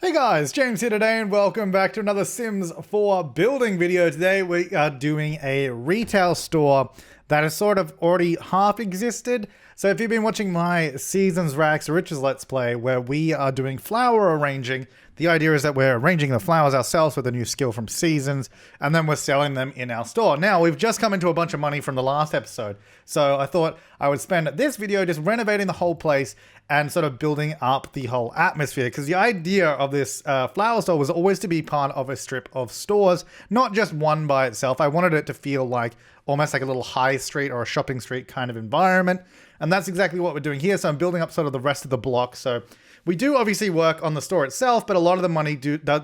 Hey guys, James here today and welcome back to another Sims 4 building video. Today we are doing a retail store that has sort of already half existed. So if you've been watching my Seasons Rags to Riches Let's Play where we are doing flower arranging, the idea is that we're arranging the flowers ourselves with a new skill from Seasons and then we're selling them in our store. Now we've just come into a bunch of money from the last episode. So I thought I would spend this video just renovating the whole place and sort of building up the whole atmosphere, because the idea of this flower store was always to be part of a strip of stores, not just one by itself. I wanted it to feel like almost like a little high street or a shopping street kind of environment, and that's exactly what we're doing here. So I'm building up sort of the rest of the block. So we do obviously work on the store itself, but a lot of the money does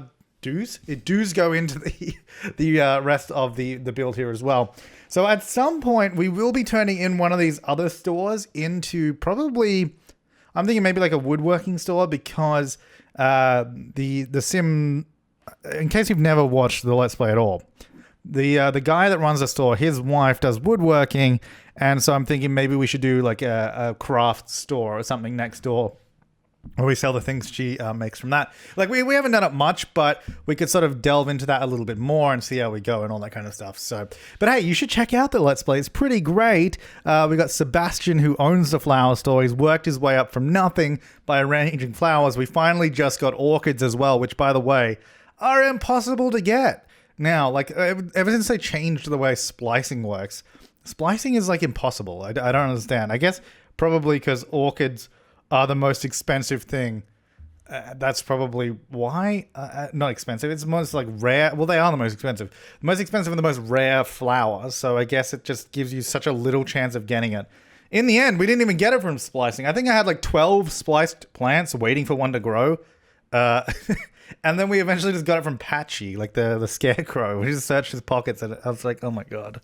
go into the rest of the build here as well. So at some point we will be turning in one of these other stores into probably, I'm thinking maybe like a woodworking store, because the sim, in case you've never watched the Let's Play at all, the guy that runs the store, his wife does woodworking, and so I'm thinking maybe we should do like a craft store or something next door, where we sell the things she makes from that. Like we haven't done it much, but we could sort of delve into that a little bit more and see how we go and all that kind of stuff. So, but hey, you should check out the Let's Play. It's pretty great. We got Sebastian, who owns the flower store. He's worked his way up from nothing by arranging flowers. We finally just got orchids as well, which, by the way, are impossible to get. Now, like ever since they changed the way splicing works, splicing is like impossible. I don't understand. I guess probably because orchids are the most expensive thing. That's probably why. Not expensive. It's most like rare. Well, they are the most expensive. The most expensive and the most rare flowers. So I guess it just gives you such a little chance of getting it. In the end, we didn't even get it from splicing. I think I had like 12 spliced plants waiting for one to grow. And then we eventually just got it from Patchy, like the scarecrow. We just searched his pockets and I was like, oh my god.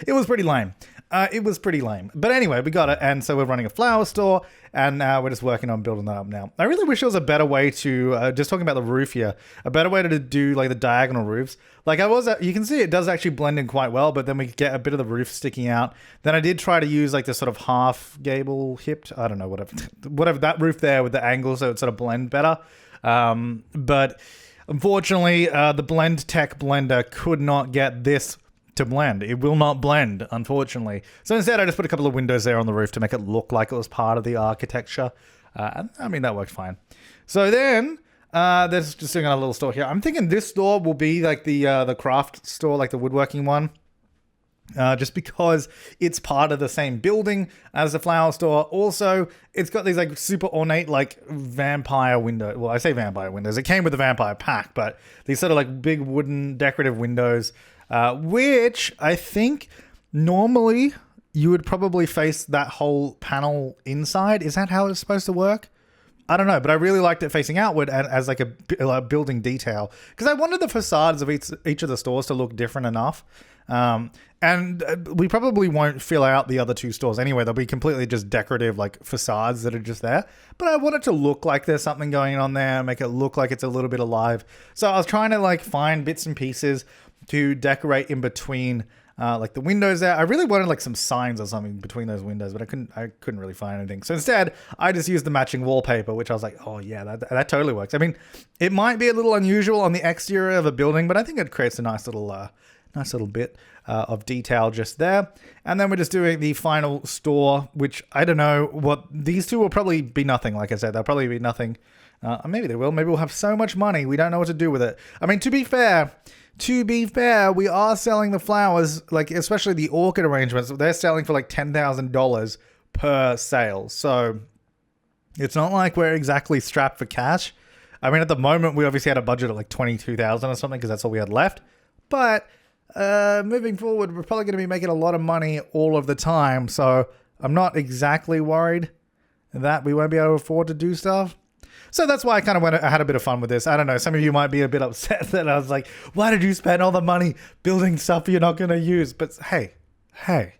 It was pretty lame. But anyway, we got it, and so we're running a flower store, and we're just working on building that up now. I really wish there was a better way to, just talking about the roof here, a better way to do like the diagonal roofs. Like you can see it does actually blend in quite well, but then we get a bit of the roof sticking out. Then I did try to use like this sort of half gable hipped, I don't know, whatever that roof there with the angle, so it sort of blend better. But unfortunately, the Blend Tech blender could not get this to blend. It will not blend, unfortunately. So instead, I just put a couple of windows there on the roof to make it look like it was part of the architecture. I mean, that worked fine. So then, there's just doing a little store here. I'm thinking this store will be like the craft store, like the woodworking one. Just because it's part of the same building as the flower store. Also, it's got these like super ornate like vampire window. Well, I say vampire windows. It came with the vampire pack, but these sort of like big wooden decorative windows, which I think normally you would probably face that whole panel inside. Is that how it's supposed to work? I don't know, but I really liked it facing outward and as like a building detail, because I wanted the facades of each of the stores to look different enough. And we probably won't fill out the other two stores anyway. They'll be completely just decorative like facades that are just there. But I want it to look like there's something going on there, make it look like it's a little bit alive. So I was trying to like find bits and pieces to decorate in between like the windows there. I really wanted like some signs or something between those windows, but I couldn't really find anything. So instead, I just used the matching wallpaper, which I was like, oh yeah, that totally works. I mean, it might be a little unusual on the exterior of a building, but I think it creates a nice little bit of detail just there. And then we're just doing the final store, which I don't know what, these two will probably be nothing. Like I said, they'll probably be nothing. Maybe they will. Maybe we'll have so much money we don't know what to do with it. I mean, to be fair, we are selling the flowers, like especially the orchid arrangements. They're selling for like $10,000 per sale. So it's not like we're exactly strapped for cash. I mean, at the moment, we obviously had a budget of like $22,000 or something because that's all we had left. But moving forward, we're probably going to be making a lot of money all of the time. So I'm not exactly worried that we won't be able to afford to do stuff. So that's why I had a bit of fun with this. I don't know. Some of you might be a bit upset that I was like, why did you spend all the money building stuff you're not going to use? But hey,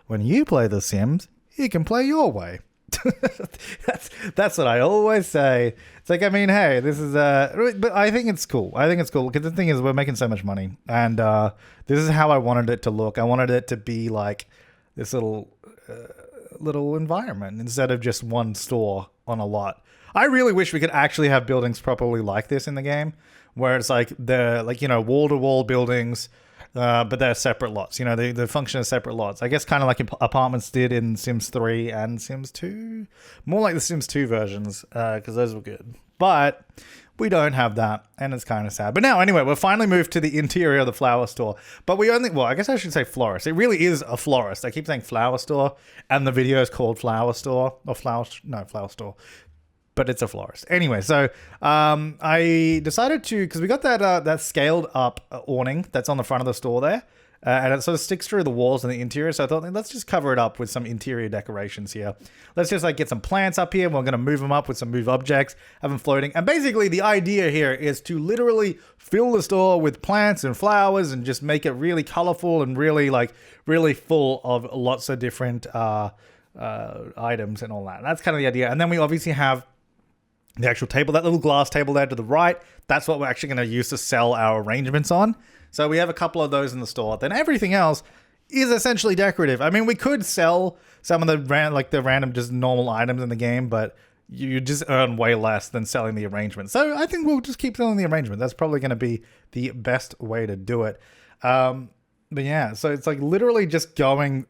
when you play The Sims, you can play your way. That's what I always say. It's like, I mean, hey, this is but I think it's cool. Because the thing is, we're making so much money, and this is how I wanted it to look. I wanted it to be like this little environment instead of just one store on a lot. I really wish we could actually have buildings properly like this in the game, where it's like they're like, you know, wall-to-wall buildings, but they're separate lots. You know, they function as separate lots. I guess kind of like apartments did in Sims 3 and Sims 2. More like the Sims 2 versions, because those were good. But we don't have that, and it's kind of sad. But now, anyway, we're finally moved to the interior of the flower store. But we only, well, I guess I should say florist. It really is a florist. I keep saying flower store, and the video is called flower store, or flower store. But it's a florist. Anyway, so I decided to, because we got that scaled up awning that's on the front of the store there, and it sort of sticks through the walls in the interior. So I thought, let's just cover it up with some interior decorations here. Let's just like get some plants up here. We're going to move them up with some move objects, have them floating. And basically the idea here is to literally fill the store with plants and flowers and just make it really colorful and really full of lots of different items and all that. And that's kind of the idea. And then we obviously have the actual table, that little glass table there to the right. That's what we're actually going to use to sell our arrangements on. So we have a couple of those in the store. Then everything else is essentially decorative. I mean, we could sell some of the random just normal items in the game, but you just earn way less than selling the arrangement. So I think we'll just keep selling the arrangement. That's probably going to be the best way to do it. But yeah, so it's like literally just going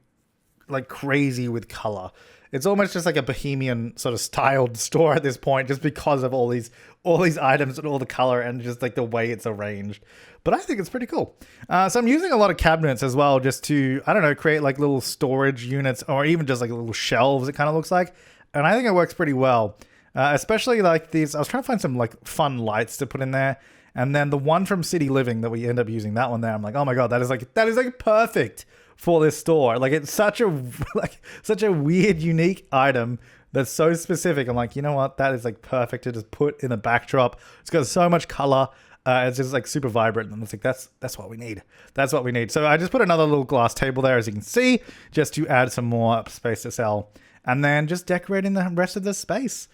like crazy with color. It's almost just like a bohemian sort of styled store at this point, just because of all these items and all the color and just like the way it's arranged. But I think it's pretty cool. So I'm using a lot of cabinets as well, just to, I don't know, create like little storage units or even just like little shelves, it kind of looks like. And I think it works pretty well. Especially like these, I was trying to find some like fun lights to put in there. And then the one from City Living that we end up using, that one there, I'm like, oh my God, that is like perfect for this store. Like it's such a weird, unique item that's so specific. I'm like, you know what? That is like perfect to just put in the backdrop. It's got so much color. It's just like super vibrant, and it's like that's what we need. That's what we need. So I just put another little glass table there, as you can see, just to add some more space to sell, and then just decorating the rest of the space.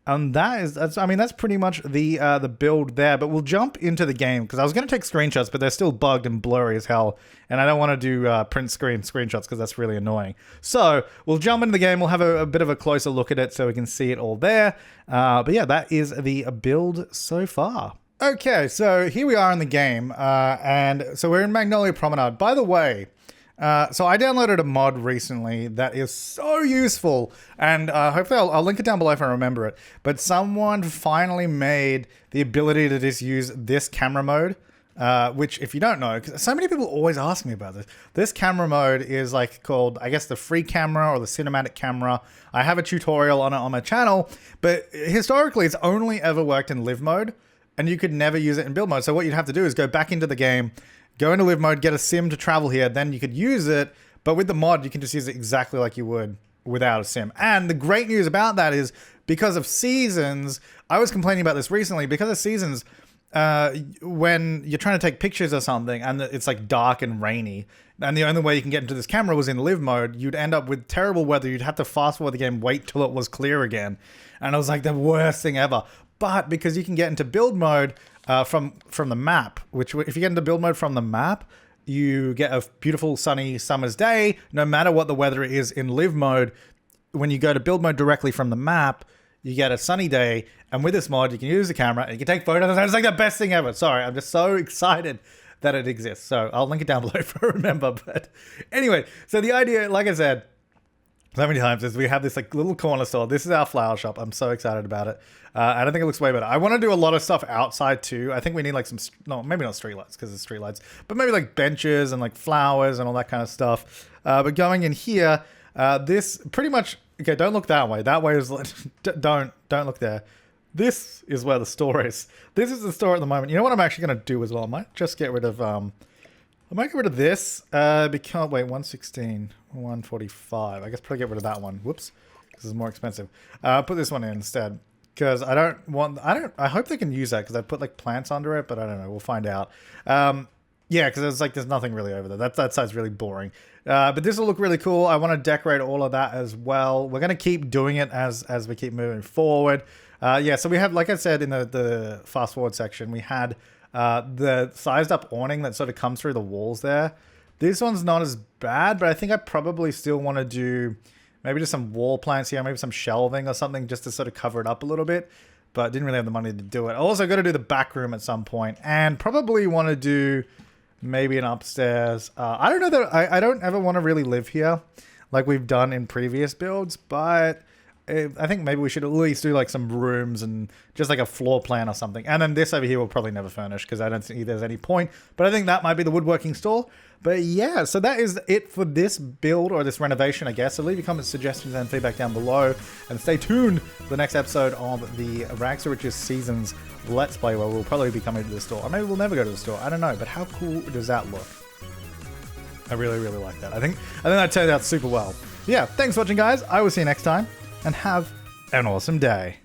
And that's pretty much the build there. But we'll jump into the game, because I was going to take screenshots, but they're still bugged and blurry as hell, and I don't want to do print screenshots because that's really annoying. So we'll jump into the game. We'll have a bit of a closer look at it so we can see it all there. But yeah, that is the build so far. Okay, so here we are in the game, and so we're in Magnolia Promenade. By the way, so I downloaded a mod recently that is so useful, and hopefully I'll link it down below if I remember it. But someone finally made the ability to just use this camera mode, which, if you don't know, because so many people always ask me about this camera mode is like called, I guess, the free camera or the cinematic camera. I have a tutorial on it on my channel, but historically it's only ever worked in live mode, and you could never use it in build mode. So what you'd have to do is go back into the game, go into live mode, get a sim to travel here, then you could use it. But with the mod, you can just use it exactly like you would without a sim. And the great news about that is, because of seasons, I was complaining about this recently, because of seasons, when you're trying to take pictures or something and it's like dark and rainy, and the only way you can get into this camera was in live mode, you'd end up with terrible weather. You'd have to fast forward the game, wait till it was clear again. And it was like the worst thing ever. But because you can get into build mode from the map, which if you get into build mode from the map, you get a beautiful sunny summer's day, no matter what the weather is in live mode. When you go to build mode directly from the map, you get a sunny day. And with this mod, you can use the camera and you can take photos. And it's like the best thing ever. Sorry, I'm just so excited that it exists. So I'll link it down below if I remember. But anyway, so the idea, like I said so many times, is we have this like little corner store. This is our flower shop. I'm so excited about it. I don't think it looks way better. I want to do a lot of stuff outside too. I think we need like some, no, maybe not street lights because it's street lights, but maybe like benches and like flowers and all that kind of stuff. But going in here, this pretty much, okay, don't look that way. That way is like, don't look there. This is where the store is. This is the store at the moment. You know what I'm actually going to do as well? I might just get rid of, I might get rid of this, because, wait, 116, 145. I guess probably get rid of that one. Whoops, because it's more expensive. Put this one in instead. Because I hope they can use that, because I put like plants under it, but I don't know. We'll find out. Yeah, because it's like there's nothing really over there. That side's really boring. But this will look really cool. I want to decorate all of that as well. We're going to keep doing it as we keep moving forward. Yeah, so we have, like I said in the fast forward section, we had the sized up awning that sort of comes through the walls there. This one's not as bad, but I think I probably still want to do Maybe just some wall plants here, maybe some shelving or something just to sort of cover it up a little bit. But didn't really have the money to do it. I also got to do the back room at some point, and probably want to do maybe an upstairs. I don't know that I don't ever want to really live here like we've done in previous builds, but I think maybe we should at least do like some rooms and just like a floor plan or something. And then this over here will probably never furnish because I don't think there's any point. But I think that might be the woodworking store. But yeah, so that is it for this build or this renovation, I guess. So leave your comments, suggestions, and feedback down below. And stay tuned for the next episode of the Rags to Riches Seasons Let's Play, where we'll probably be coming to the store. Or maybe we'll never go to the store. I don't know. But how cool does that look? I really, really like that. I think that turned out super well. Yeah, thanks for watching, guys. I will see you next time. And have an awesome day.